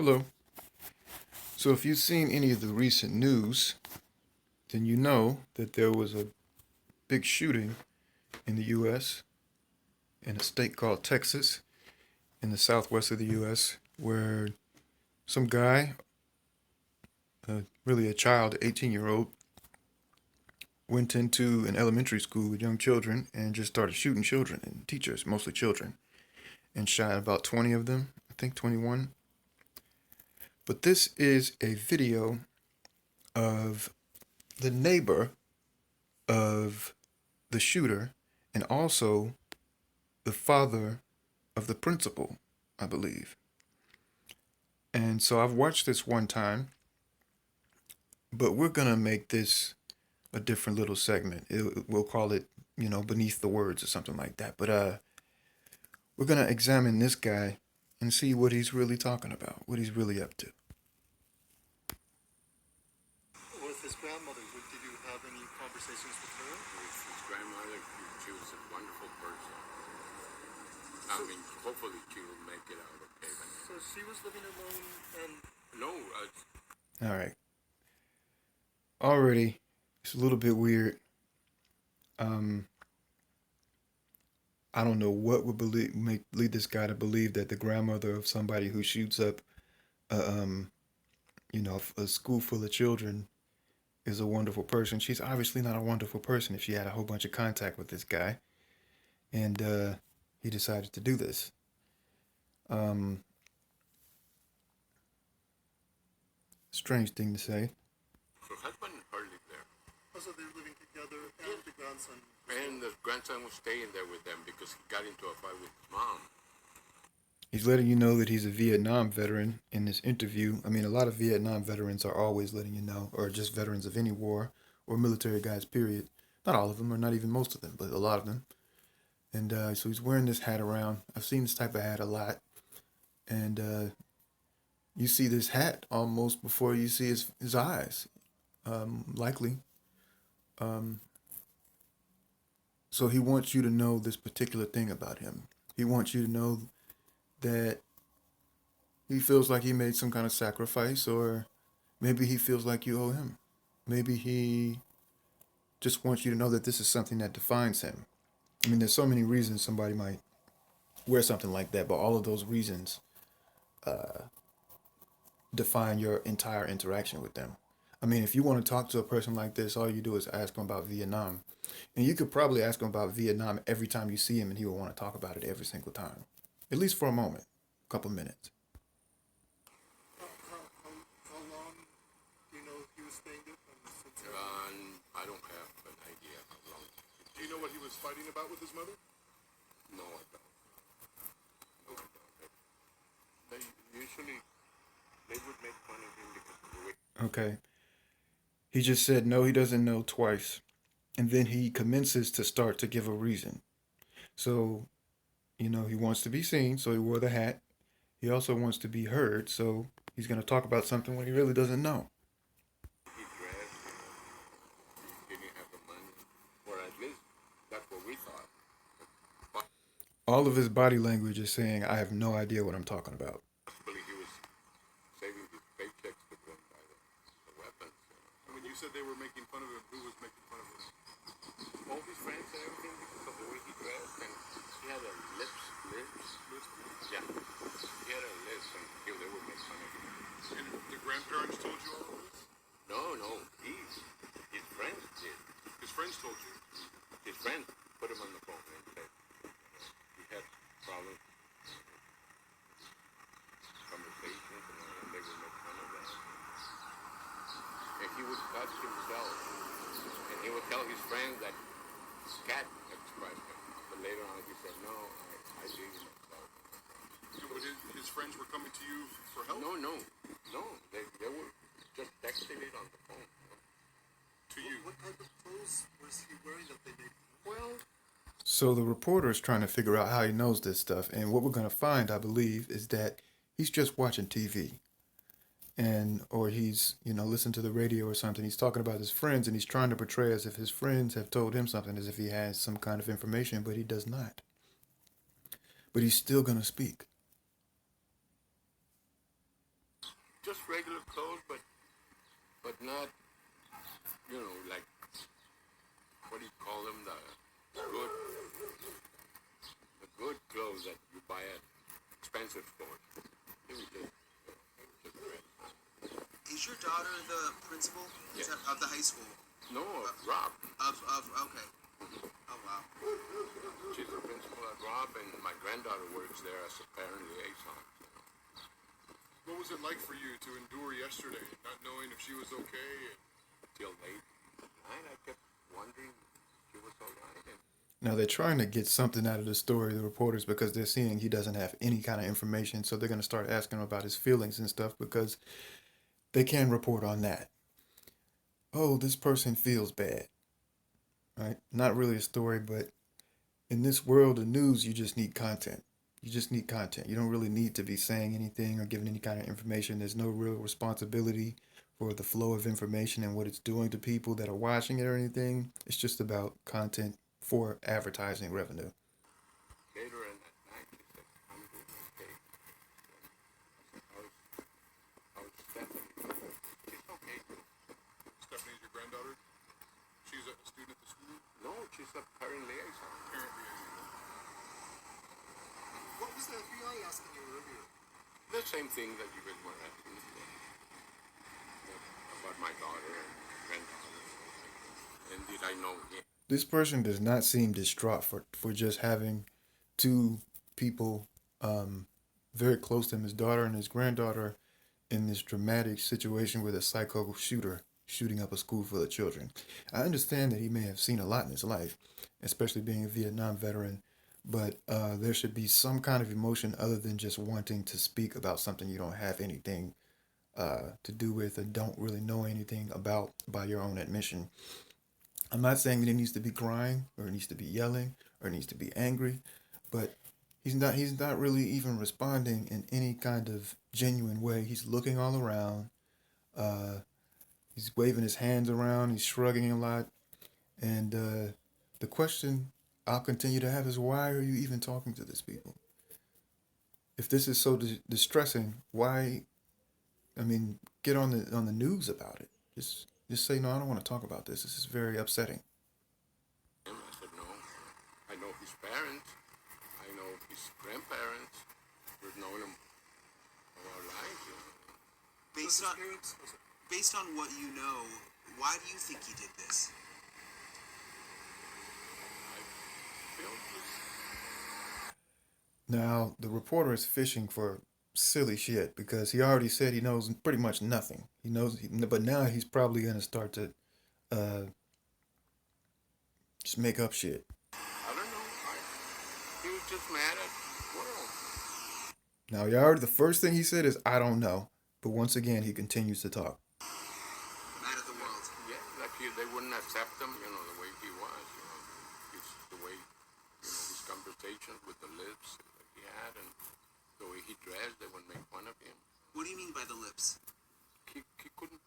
Hello. So, if you've seen any of the recent news, then you know that there was a big shooting in the U.S., in a state called Texas, in the southwest of the U.S., where some guy, really a child, 18-year-old, went into an elementary school with young children and just started shooting children and teachers, mostly children, and shot about 20 of them, I think 21. But this is a video of the neighbor of the shooter and also the father of the principal, I believe. And so I've watched this one time, but we're going to make this a different little segment. We'll call it, Beneath the Words or something like that. But we're going to examine this guy and see what he's really talking about, what he's really up to. With his grandmother, did you have any conversations with her? With his grandmother, she was a wonderful person. Hopefully she will make it out okay. So she was living alone and... No, All right. Already, it's a little bit weird. I don't know what would lead this guy to believe that the grandmother of somebody who shoots up, a, a school full of children is a wonderful person. She's obviously not a wonderful person if she had a whole bunch of contact with this guy, and he decided to do this. Strange thing to say. her husband and her lived there. Also, they were living together and the grandson. And the grandson was staying there with them because he got into a fight with his mom. He's letting you know that he's a Vietnam veteran in this interview. I mean, a lot of Vietnam veterans are always letting you know, or just veterans of any war or military guys, period. Not all of them, or not even most of them, but a lot of them. And so he's wearing this hat around. I've seen this type of hat a lot. And you see this hat almost before you see his eyes, likely. So he wants you to know this particular thing about him. He wants you to know that he feels like he made some kind of sacrifice, or maybe he feels like you owe him. Maybe he just wants you to know that this is something that defines him. I mean, there's so many reasons somebody might wear something like that, but all of those reasons define your entire interaction with them. I mean, if you want to talk to a person like this, all you do is ask them about Vietnam. And you could probably ask him about Vietnam every time you see him, and he will want to talk about it every single time. At least for a moment, a couple minutes. How long do you know he was staying there? I don't have an idea how long. Do you know what he was fighting about with his mother? No, I don't. No, I don't. They usually, they would make fun of him because of the way. Okay. He just said no, he doesn't know twice. And then he commences to start to give a reason. So, he wants to be seen, so he wore the hat. He also wants to be heard, so he's going to talk about something when he really doesn't know. He dressed, he didn't have the money, or at least that's what we thought. All of his body language is saying, I have no idea what I'm talking about. Possibly he was saving his paychecks to go and buy the weapons. And when you said they were making fun of him, who was making fun of him? All his friends and everything because of the way he dressed, and he had a lips. Yeah, he had a lisp, and they would make fun of him. And the grandparents told you all of this? No, his friends did. His friends told you? His friends put him on the phone and said he had problems, conversations, and they would make fun of that. And he would cut himself, and he would tell his friends that his cat had scratched him. But later on, he said, "No, I did it myself." So his friends were coming to you for help? No. They were just texting it on the phone. To you? What type of clothes was he wearing that they made? Well, So the reporter is trying to figure out how he knows this stuff. And what we're going to find, I believe, is that he's just watching TV. Or he's, listening to the radio or something. He's talking about his friends, and he's trying to portray as if his friends have told him something, as if he has some kind of information, but he does not. But he's still going to speak. not, like, what do you call them? Good, the good clothes that you buy at expensive stores. It was just great. Is your daughter the principal Yes. of the high school? No, Rob. Okay. Oh wow. She's the principal at Rob, and my granddaughter works there as a parent liaison. What was it like for you to endure yesterday, not knowing if she was okay? Till late at night, I kept wondering if she was all right. And Now they're trying to get something out of the story, the reporters, because they're seeing he doesn't have any kind of information. So they're going to start asking him about his feelings and stuff because they can report on that. Oh, this person feels bad, right? Not really a story, but in this world of news, you just need content. You just need content. You don't really need to be saying anything or giving any kind of information. There's no real responsibility for the flow of information and what it's doing to people that are watching it or anything. It's just about content for advertising revenue. later in that night, she said, I'm doing okay. How's Stephanie? She's okay too. Stephanie's your granddaughter? She's a student at the school? No, she's a parent liaison. Parent liaison. What was the FBI asking you earlier? The same thing that you guys were asking me about my daughter and granddaughter. And did I know him? This person does not seem distraught for just having two people very close to him, his daughter and his granddaughter, in this dramatic situation with a psycho shooter shooting up a school full of children. I understand that he may have seen a lot in his life, especially being a Vietnam veteran, but there should be some kind of emotion other than just wanting to speak about something you don't have anything to do with and don't really know anything about by your own admission. I'm not saying that he needs to be crying or he needs to be yelling or he needs to be angry, but he's not really even responding in any kind of genuine way. He's looking all around. Uh, he's waving his hands around. He's shrugging a lot. And the question I'll continue to have is, why are you even talking to these people? If this is so distressing, why? I mean, get on the news about it. Just say no. I don't want to talk about this. This is very upsetting. I said, no. I know his parents. I know his grandparents. We've known him all our lives. Based on based on what you know, why do you think he did this? I feel just Now, the reporter is fishing for silly shit because he already said he knows pretty much nothing. He knows, but now he's probably gonna start to uh, just make up shit. I don't know. He was just mad at the world. Now, he already the first thing he said is I don't know, but once again he continues to talk. Mad at the world. Yeah, like they wouldn't accept him, the way he was, the way, his conversations with the lips that he had and the way he dressed, they would make fun of him. What do you mean by the lips? He couldn't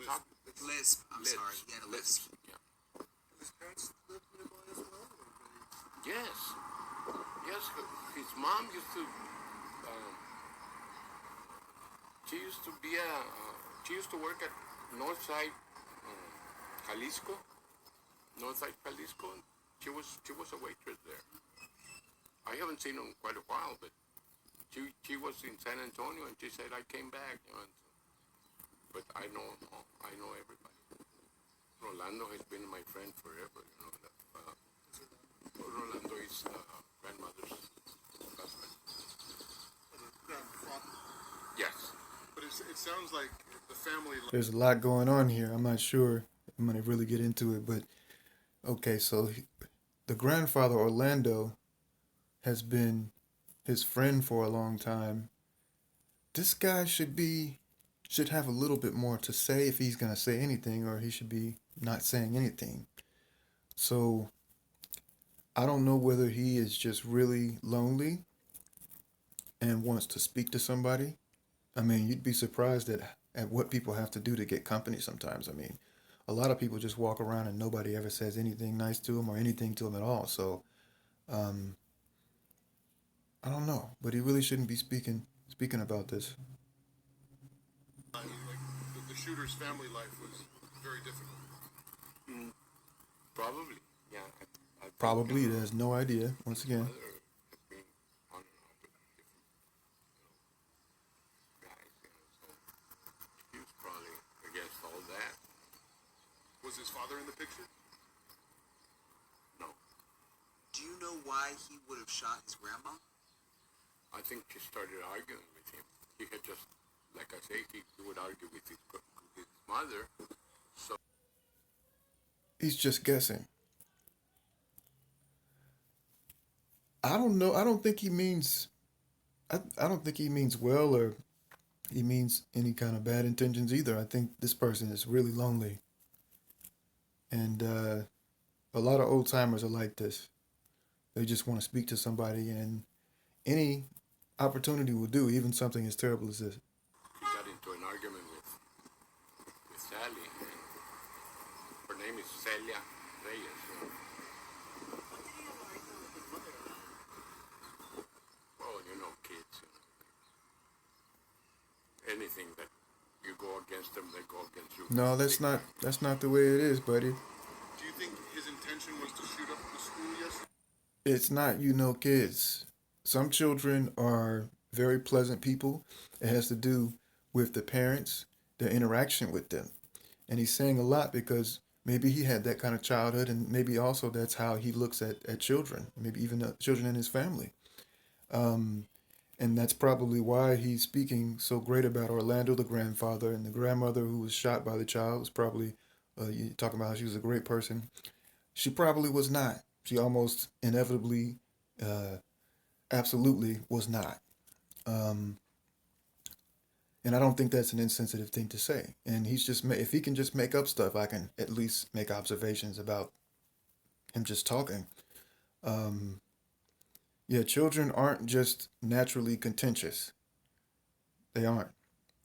talk. Lisp. I'm Lips. sorry. He had a lisp. Yeah. His parents lived nearby as well? Or Yes. Yes, his mom used to, she used to be she used to work at Northside, Jalisco. Northside, Jalisco. She was a waitress there. I haven't seen her in quite a while, but she was in San Antonio, and she said I came back. But I know everybody. Rolando has been my friend forever. Rolando is grandmother's husband. the grandfather? Yes. But it sounds like the family. There's a lot going on here. I'm not sure I'm gonna really get into it, but okay. So the grandfather Orlando has been his friend for a long time. This guy should have a little bit more to say if he's gonna say anything, or he should be not saying anything. So I don't know whether he is just really lonely and wants to speak to somebody. I mean, you'd be surprised at what people have to do to get company sometimes. I mean, a lot of people just walk around and nobody ever says anything nice to them or anything to them at all. So um, I don't know, but he really shouldn't be speaking about this. Like the shooter's family life was very difficult. Probably, yeah. I think, Probably has no idea. Once his again, mother has been on and off with different, guys, so he was probably against all that. Was his father in the picture? No, Do you know why he would have shot his grandma? I think she started arguing with him. He had just, like I say, he would argue with his mother. So he's just guessing. I don't know. I don't think he means. I don't think he means well or he means any kind of bad intentions either. I think this person is really lonely, and a lot of old timers are like this. They just want to speak to somebody, and any opportunity will do, even something as terrible as this. he got into an argument with Sally, and her name is Celia Reyes. What did he have an argument with his mother about? Well, kids, anything that you go against them, they go against you. No, that's not the way it is, buddy. Do you think his intention was to shoot up the school yesterday? It's not kids. Some children are very pleasant people. It has to do with the parents, their interaction with them. And he's saying a lot because maybe he had that kind of childhood, and maybe also that's how he looks at children, maybe even the children in his family. And that's probably why he's speaking so great about Orlando, the grandfather, and the grandmother who was shot by the child was probably, you talking about how she was a great person. She probably was not. She almost inevitably, absolutely was not. Um, and I don't think that's an insensitive thing to say. And he's just, if he can just make up stuff, I can at least make observations about him just talking. Um, yeah, children aren't just naturally contentious. They aren't.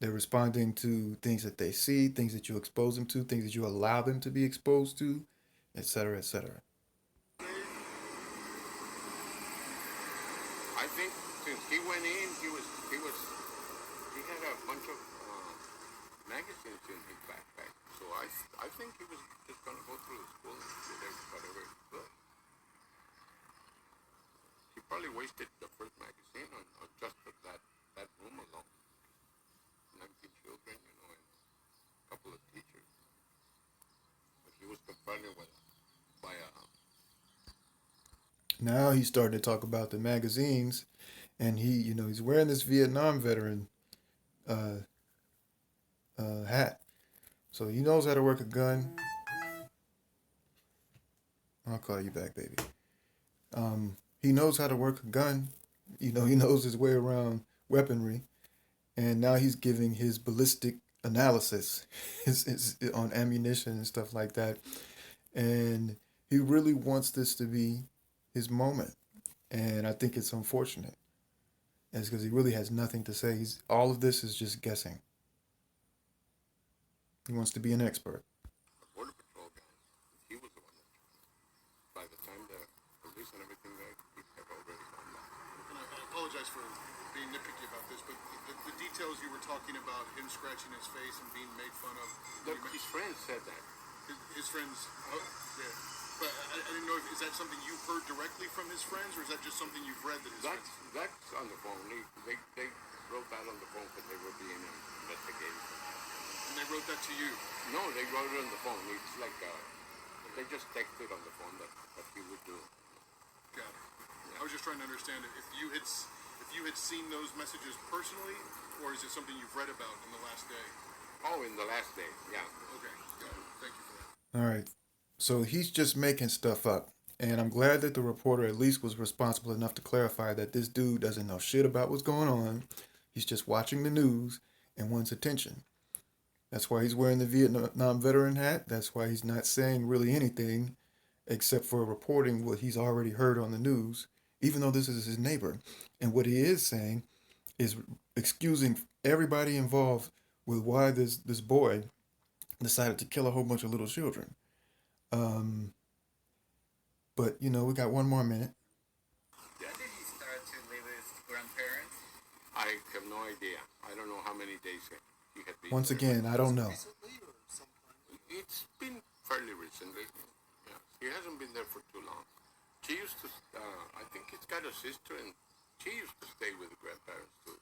They're responding to things that they see, things that you expose them to, things that you allow them to be exposed to, etc., etc. I think since he went in, he had a bunch of magazines in his backpack. So I think he was just gonna go through the school and get whatever he could. He probably wasted the first magazine on just that room alone. 19 children, and a couple of teachers. But he was confronted by a Now he's starting to talk about the magazines, and he's wearing this Vietnam veteran uh, hat, so he knows how to work a gun. I'll call you back, baby. He knows how to work a gun. He knows his way around weaponry, and now he's giving his ballistic analysis his on ammunition and stuff like that. And he really wants this to be his moment, and I think it's unfortunate. It's because he really has nothing to say. All of this is just guessing. He wants to be an expert. border patrol guy. He was the one that, by the time the police and everything, they have already gone back. And I apologize for being nitpicky about this, but the details you were talking about, him scratching his face and being made fun of. Look, his friends said that. His friends, oh, yeah. But I didn't know, is that something you heard directly from his friends, or is that just something you've read that his friends? That's on the phone. They wrote that on the phone because they were being investigated. And they wrote that to you? No, they wrote it on the phone. It's like they just texted on the phone that he would do. Got it. I was just trying to understand if you had seen those messages personally, or is it something you've read about in the last day? Oh, in the last day, yeah. Okay, got it. Thank you for that. All right. So he's just making stuff up. And I'm glad that the reporter at least was responsible enough to clarify that this dude doesn't know shit about what's going on. He's just watching the news and wants attention. That's why he's wearing the Vietnam veteran hat. That's why he's not saying really anything except for reporting what he's already heard on the news, even though this is his neighbor. And what he is saying is excusing everybody involved with why this boy decided to kill a whole bunch of little children. But we got one more minute. When did he start to live with his grandparents? I have no idea. I don't know how many days he had been Once there. again, I don't know. Recently or sometime? It's been fairly recently. Yeah, he hasn't been there for too long. She used to. I think he's got a sister, and she used to stay with the grandparents too.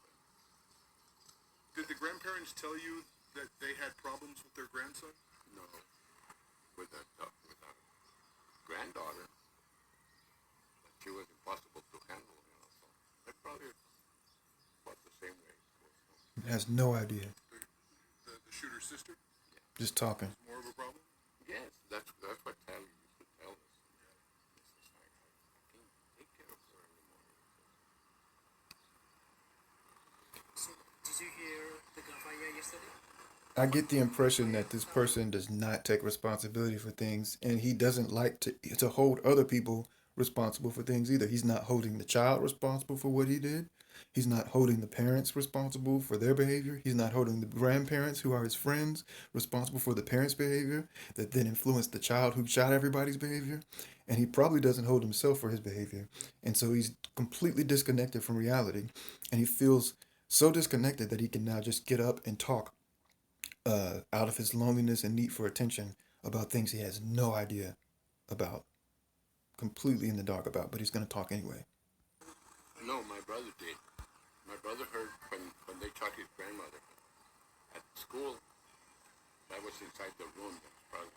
Did the grandparents tell you that they had problems with their grandson? No, with a granddaughter, but she was impossible to handle. So they probably felt the same way. Has no idea. The shooter's sister? Just talking. More of a problem? Yes, that's what Tally used to tell us. It's like, I can't take care of her anymore. So, did you hear the gunfire yesterday? I get the impression that this person does not take responsibility for things, and he doesn't like to hold other people responsible for things either. He's not holding the child responsible for what he did. He's not holding the parents responsible for their behavior. He's not holding the grandparents, who are his friends, responsible for the parents' behavior that then influenced the child who shot everybody's behavior. And he probably doesn't hold himself for his behavior. And so he's completely disconnected from reality. And he feels so disconnected that he can now just get up and talk out of his loneliness and need for attention about things he has no idea about, completely in the dark about, but he's going to talk anyway. No, my brother did. My brother heard when they shot his grandmother at school. That was inside the room. That's probably